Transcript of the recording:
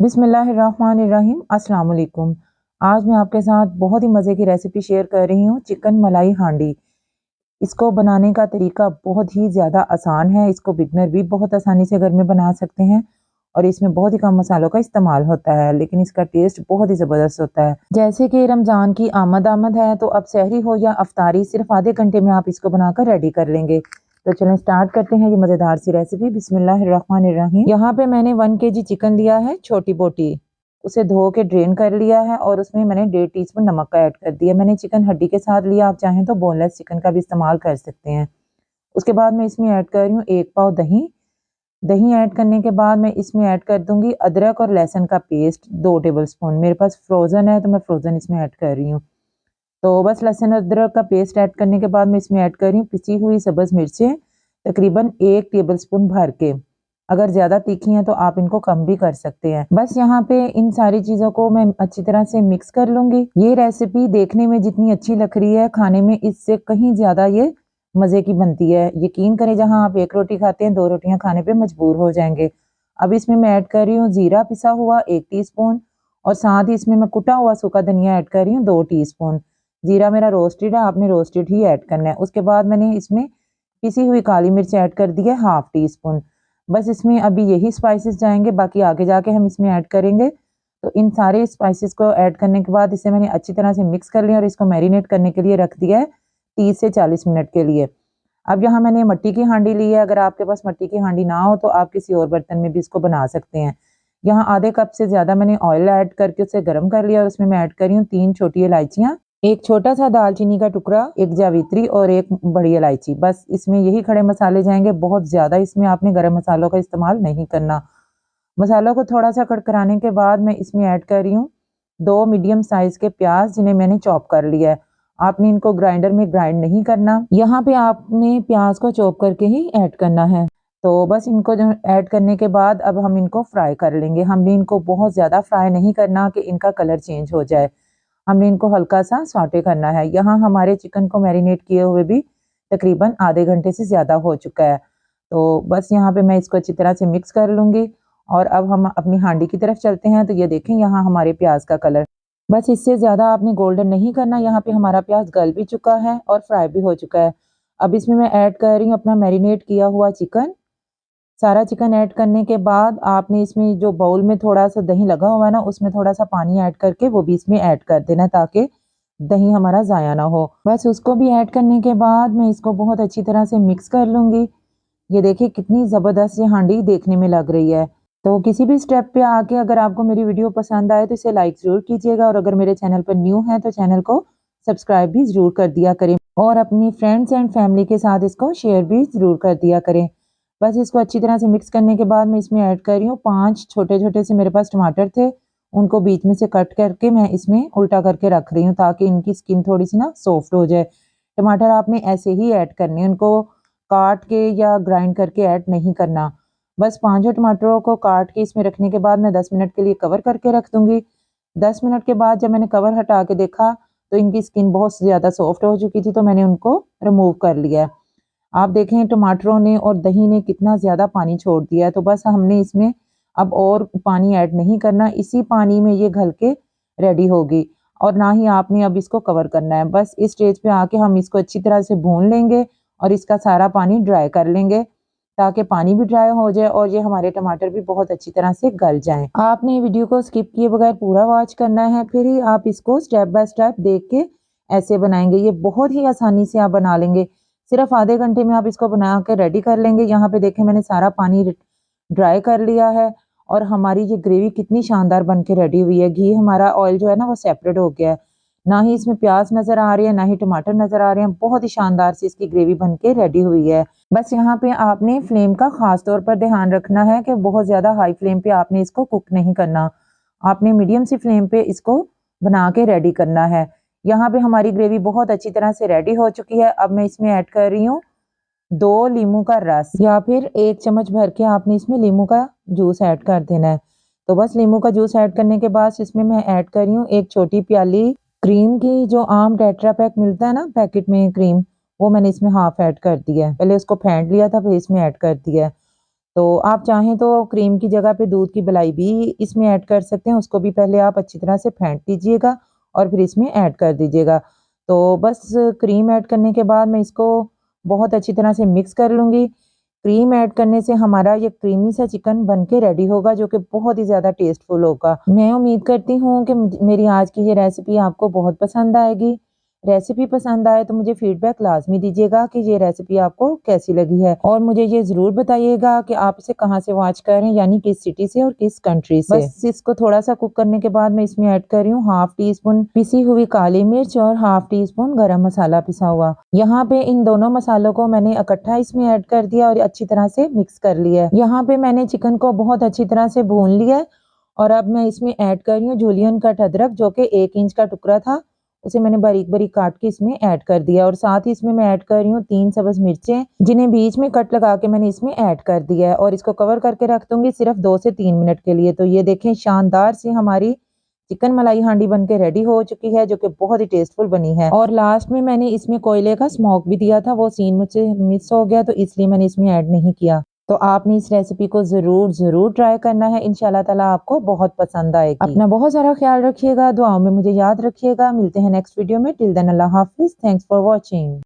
बिस्मिल्लाहिर्रहमानिर्रहीम अस्सलाम वालेकुम। आज मैं आपके साथ बहुत ही मज़े की रेसिपी शेयर कर रही हूँ, चिकन मलाई हांडी। इसको बनाने का तरीका बहुत ही ज़्यादा आसान है। इसको बिगनर भी बहुत आसानी से घर में बना सकते हैं और इसमें बहुत ही कम मसालों का इस्तेमाल होता है, लेकिन इसका टेस्ट बहुत ही ज़बरदस्त होता है। जैसे कि रमज़ान की आमद है, तो अब सहरी हो या अफ्तारी, सिर्फ आधे घंटे में आप इसको बनाकर रेडी कर लेंगे। तो चलें स्टार्ट करते हैं ये मज़ेदार सी रेसिपी। बिस्मिल्लाहिर्रहमानिर्रहीम। यहाँ पे मैंने 1 केजी चिकन लिया है, छोटी बोटी। उसे धो के ड्रेन कर लिया है और उसमें मैंने 1.5 टीस्पून नमक का ऐड कर दिया। मैंने चिकन हड्डी के साथ लिया, आप चाहें तो बोनलेस चिकन का भी इस्तेमाल कर सकते हैं। उसके बाद मैं इसमें ऐड कर रही हूँ 1 पाव दही। दही ऐड करने के बाद मैं इसमें ऐड कर दूंगी अदरक और लहसुन का पेस्ट 2 टेबल स्पून। मेरे पास फ्रोज़न है तो मैं फ्रोज़न इसमें ऐड कर रही हूँ। तो बस लहसुन अदरक का पेस्ट ऐड करने के बाद मैं इसमें ऐड कर रही हूँ पिसी हुई सब्ज़ मिर्चें, तकरीबन 1 टेबल स्पून भर के। अगर ज़्यादा तीखी हैं तो आप इनको कम भी कर सकते हैं। बस यहाँ पे इन सारी चीज़ों को मैं अच्छी तरह से मिक्स कर लूँगी। ये रेसिपी देखने में जितनी अच्छी लग रही है, खाने में इससे कहीं ज़्यादा ये मज़े की बनती है। यकीन करें, जहाँ आप 1 रोटी खाते हैं, 2 रोटियाँ खाने पे मजबूर हो जाएँगे। अब इसमें मैं ऐड कर रही हूँ ज़ीरा पिसा हुआ 1 टीस्पून और साथ ही इसमें मैं कुटा हुआ सूखा धनिया ऐड कर रही हूँ 2 टीस्पून। ज़ीरा मेरा रोस्टेड है, आपने रोस्टेड ही ऐड करना है। उसके बाद मैंने इसमें पिसी हुई काली मिर्च ऐड कर दी है हाफ टी स्पून। बस इसमें अभी यही स्पाइसेस जाएंगे, बाकी आगे जाके हम इसमें ऐड करेंगे। तो इन सारे स्पाइसेस को ऐड करने के बाद इसे मैंने अच्छी तरह से मिक्स कर लिया और इसको मैरिनेट करने के लिए रख दिया है 30 से 40 मिनट के लिए। अब यहाँ मैंने मिट्टी की हांडी ली है। अगर आपके पास मिट्टी की हांडी ना हो तो आप किसी और बर्तन में भी इसको बना सकते हैं। यहाँ आधे कप से ज़्यादा मैंने ऑयल ऐड करके उसे गर्म कर लिया और उसमें मैं ऐड कर रही हूँ 3 छोटी इलायचियाँ, 1 छोटा सा दालचीनी का टुकड़ा, 1 जावित्री और 1 बड़ी इलायची। बस इसमें यही खड़े मसाले जाएंगे, बहुत ज़्यादा इसमें आपने गरम मसालों का इस्तेमाल नहीं करना। मसालों को थोड़ा सा कड़कड़ाने के बाद मैं इसमें ऐड कर रही हूँ 2 मीडियम साइज़ के प्याज, जिन्हें मैंने चॉप कर लिया है। आपने इनको ग्राइंडर में ग्राइंड नहीं करना, यहाँ पे आपने प्याज को चॉप करके ही ऐड करना है। तो बस इनको जो ऐड करने के बाद अब हम इनको फ्राई कर लेंगे। हमने इनको बहुत ज़्यादा फ्राई नहीं करना कि इनका कलर चेंज हो जाए। हमने इनको हल्का सा सौटे करना है। यहाँ हमारे चिकन को मैरिनेट किए हुए भी तकरीबन आधे घंटे से ज़्यादा हो चुका है। तो बस यहाँ पे मैं इसको अच्छी तरह से मिक्स कर लूँगी और अब हम अपनी हांडी की तरफ चलते हैं। तो ये देखें, यहाँ हमारे प्याज का कलर, बस इससे ज़्यादा आपने गोल्डन नहीं करना। यहाँ पे हमारा प्याज गल भी चुका है और फ्राई भी हो चुका है। अब इसमें मैं ऐड कर रही हूँ अपना मैरिनेट किया हुआ चिकन। सारा चिकन ऐड करने के बाद आपने इसमें जो बाउल में थोड़ा सा दही लगा हुआ है ना, उसमें थोड़ा सा पानी ऐड करके वो भी इसमें ऐड कर देना, ताकि दही हमारा ज़ाया ना हो। बस उसको भी ऐड करने के बाद मैं इसको बहुत अच्छी तरह से मिक्स कर लूँगी। ये देखिए कितनी ज़बरदस्त ये हांडी देखने में लग रही है। तो किसी भी स्टेप पे आके अगर आपको मेरी वीडियो पसंद आए तो इसे लाइक ज़रूर कीजिएगा और अगर मेरे चैनल पर न्यू हैं तो चैनल को सब्सक्राइब भी ज़रूर कर दिया करें और अपनी फ्रेंड्स एंड फैमिली के साथ इसको शेयर भी ज़रूर कर दिया करें। बस इसको अच्छी तरह से मिक्स करने के बाद मैं इसमें ऐड कर रही हूँ 5 छोटे-छोटे से मेरे पास टमाटर थे, उनको बीच में से कट करके मैं इसमें उल्टा करके रख रही हूँ, ताकि इनकी स्किन थोड़ी-सी ना सॉफ्ट हो जाए। टमाटर आपने ऐसे ही ऐड करने हैं, उनको काट के या ग्राइंड करके ऐड नहीं करना। बस पाँचों टमाटरों को काट के इसमें रखने के बाद मैं 10 मिनट के लिए कवर करके रख दूँगी। 10 मिनट के बाद जब मैंने कवर हटा के देखा तो इनकी स्किन बहुत ज़्यादा सॉफ्ट हो चुकी थी, तो मैंने उनको रिमूव कर लिया। आप देखें टमाटरों ने और दही ने कितना ज़्यादा पानी छोड़ दिया है, तो बस हमने इसमें अब और पानी ऐड नहीं करना, इसी पानी में ये घल के रेडी होगी और ना ही आपने अब इसको कवर करना है। बस इस स्टेज पे आके हम इसको अच्छी तरह से भून लेंगे और इसका सारा पानी ड्राई कर लेंगे, ताकि पानी भी ड्राई हो जाए और ये हमारे टमाटर भी बहुत अच्छी तरह से गल जाएँ। आपने वीडियो को स्किप किए बगैर पूरा वॉच करना है, फिर ही आप इसको स्टेप बाय स्टेप देख के ऐसे बनाएँगे। ये बहुत ही आसानी से आप बना लेंगे। सिर्फ आधे घंटे में आप इसको बना के रेडी कर लेंगे। यहाँ पे देखें मैंने सारा पानी ड्राई कर लिया है और हमारी ये ग्रेवी कितनी शानदार बन के रेडी हुई है। घी हमारा, ऑयल जो है ना वो सेपरेट हो गया है। ना ही इसमें प्याज नज़र आ रही है, ना ही टमाटर नज़र आ रहे हैं। बहुत ही शानदार सी इसकी ग्रेवी बन के रेडी हुई है। बस यहाँ पे आपने फ्लेम का ख़ास तौर पर ध्यान रखना है कि बहुत ज़्यादा हाई फ्लेम पे आपने इसको कुक नहीं करना। आपने मीडियम सी फ्लेम पे इसको बना के रेडी करना है। यहाँ पे हमारी ग्रेवी बहुत अच्छी तरह से रेडी हो चुकी है। अब मैं इसमें ऐड कर रही हूँ 2 लींबू का रस या फिर 1 चम्मच भर के आपने इसमें लींबू का जूस ऐड कर देना है। तो बस लींबू का जूस ऐड करने के बाद इसमें मैं ऐड कर रही हूँ 1 छोटी प्याली क्रीम की। जो आम टेट्रा पैक मिलता है ना पैकेट में क्रीम, वो मैंने इसमें हाफ ऐड कर दिया है। पहले उसको फेंट लिया था, फिर इसमें ऐड कर दिया है। तो आप चाहें तो क्रीम की जगह पे दूध की मलाई भी इसमें ऐड कर सकते हैं, उसको भी पहले आप अच्छी तरह से फेंट लीजिएगा और फिर इसमें ऐड कर दीजिएगा। तो बस क्रीम ऐड करने के बाद मैं इसको बहुत अच्छी तरह से मिक्स कर लूँगी। क्रीम ऐड करने से हमारा ये क्रीमी सा चिकन बन के रेडी होगा, जो कि बहुत ही ज़्यादा टेस्टफुल होगा। मैं उम्मीद करती हूँ कि मेरी आज की ये रेसिपी आपको बहुत पसंद आएगी। रेसिपी पसंद आए तो मुझे फीडबैक लाज़मी दीजिएगा कि ये रेसिपी आपको कैसी लगी है, और मुझे ये ज़रूर बताइएगा कि आप इसे कहाँ से वॉच कर रहे हैं, यानी किस सिटी से और किस कंट्री से। बस इसको थोड़ा-सा कुक करने के बाद मैं इसमें ऐड कर रही हूँ हाफ टी स्पून पिसी हुई काली मिर्च और हाफ टी स्पून गरम मसाला पिसा हुआ। यहाँ पे इन दोनों मसालों को मैंने इकट्ठा इसमें ऐड कर दिया और अच्छी तरह से मिक्स कर लिया है। यहाँ पे मैंने चिकन को बहुत अच्छी तरह से भून लिया है और अब मैं इसमें ऐड कर रही हूँ जूलियन कट अदरक, जो कि 1 इंच का टुकड़ा था, उसे मैंने बारीक-बारीक काट के इसमें ऐड कर दिया, और साथ ही इसमें मैं ऐड कर रही हूँ 3 सब्ज़ मिर्चें, जिन्हें बीच में कट लगा के मैंने इसमें ऐड कर दिया है, और इसको कवर करके रख दूँगी सिर्फ 2 से 3 मिनट के लिए। तो ये देखें, शानदार सी हमारी चिकन मलाई हांडी बन के रेडी हो चुकी है, जो कि बहुत ही टेस्टफुल बनी है। और लास्ट में मैंने इसमें कोयले का स्मोक भी दिया था, वो सीन मुझसे मिस हो गया, तो इसलिए मैंने इसमें ऐड नहीं किया। तो आपने इस रेसिपी को ज़रूर ट्राई करना है। इंशाल्लाह ताला आपको बहुत पसंद आएगी। अपना बहुत सारा ख्याल रखिएगा, दुआओं में मुझे याद रखिएगा। मिलते हैं नेक्स्ट वीडियो में। टिल देन अल्लाह हाफ़िज़। Thanks for watching.